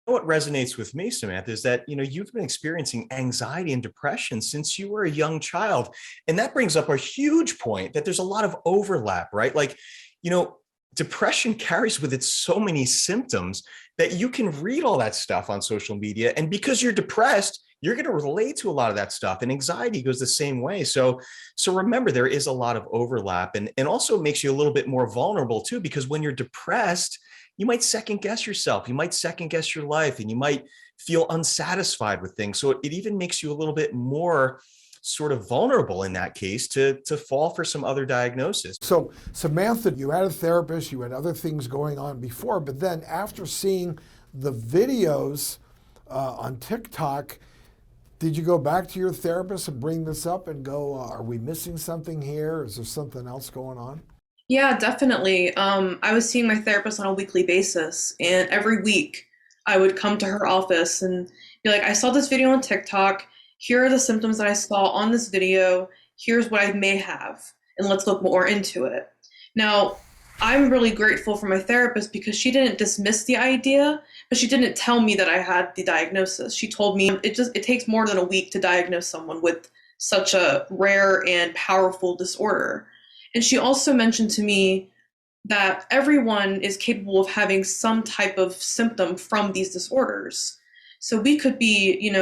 What resonates with me, Samantha, is that you've been experiencing anxiety and depression since you were a young child, and that brings up a huge point that there's a lot of overlap, right? Like, you know, depression carries with it so many symptoms that you can read all that stuff on social media, and because you're depressed, you're going to relate to a lot of that stuff, and anxiety goes the same way. So remember, there is a lot of overlap, and also makes you a little bit more vulnerable too, because when you're depressed, you might second guess yourself. You might second guess your life, and you might feel unsatisfied with things. So it even makes you a little bit more sort of vulnerable in that case to fall for some other diagnosis. So, Samantha, you had a therapist, you had other things going on before, but then after seeing the videos on TikTok, did you go back to your therapist and bring this up and go, are we missing something here? Is there something else going on? Yeah, definitely. I was seeing my therapist on a weekly basis, and every week I would come to her office and be like, I saw this video on TikTok. Here are the symptoms that I saw on this video. Here's what I may have, and let's look more into it. Now, I'm really grateful for my therapist because she didn't dismiss the idea, but she didn't tell me that I had the diagnosis. She told me it takes more than a week to diagnose someone with such a rare and powerful disorder. And she also mentioned to me that everyone is capable of having some type of symptom from these disorders. So we could be,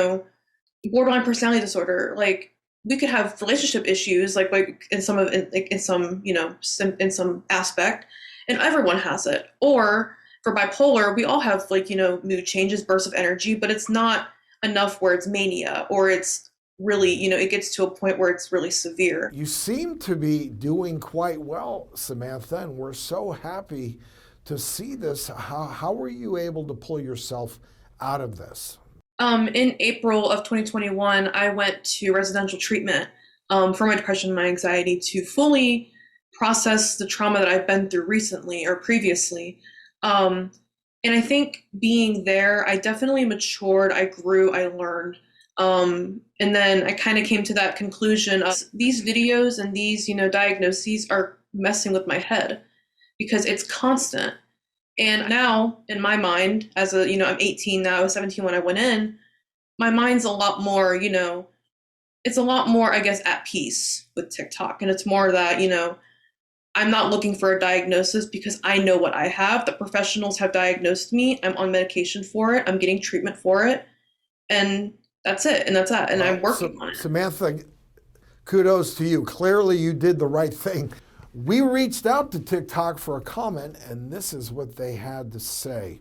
borderline personality disorder, like we could have relationship issues, like in some of in some in some aspect, and everyone has it. Or for bipolar, we all have mood changes, bursts of energy, but it's not enough where it's mania, or it's really, it gets to a point where it's really severe. You seem to be doing quite well, Samantha, and we're so happy to see this. How were you able to pull yourself out of this? In April of 2021, I went to residential treatment for my depression and my anxiety to fully process the trauma that I've been through recently or previously. And I think being there, I definitely matured, I grew, I learned. And then I kind of came to that conclusion of these videos and these, diagnoses are messing with my head because it's constant. And now in my mind, as I'm 18 now, I was 17 when I went in, my mind's a lot more, it's a lot more, I guess, at peace with TikTok. And it's more that, I'm not looking for a diagnosis because I know what I have. The professionals have diagnosed me. I'm on medication for it. I'm getting treatment for it. And that's it. And that's that. And I'm working on it. Samantha, kudos to you. Clearly you did the right thing. We reached out to TikTok for a comment, and this is what they had to say.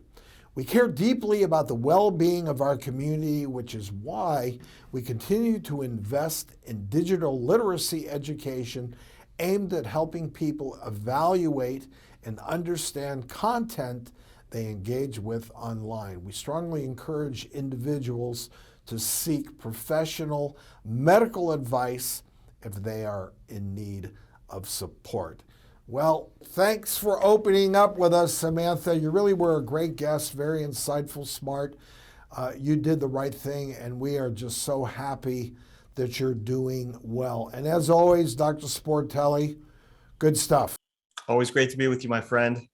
We care deeply about the well-being of our community, which is why we continue to invest in digital literacy education aimed at helping people evaluate and understand content they engage with online. We strongly encourage individuals to seek professional medical advice if they are in need of support. Well, thanks for opening up with us, Samantha. You really were a great guest, very insightful, smart. You did the right thing, and we are just so happy that you're doing well. And as always, Dr. Sportelli, good stuff. Always great to be with you, my friend.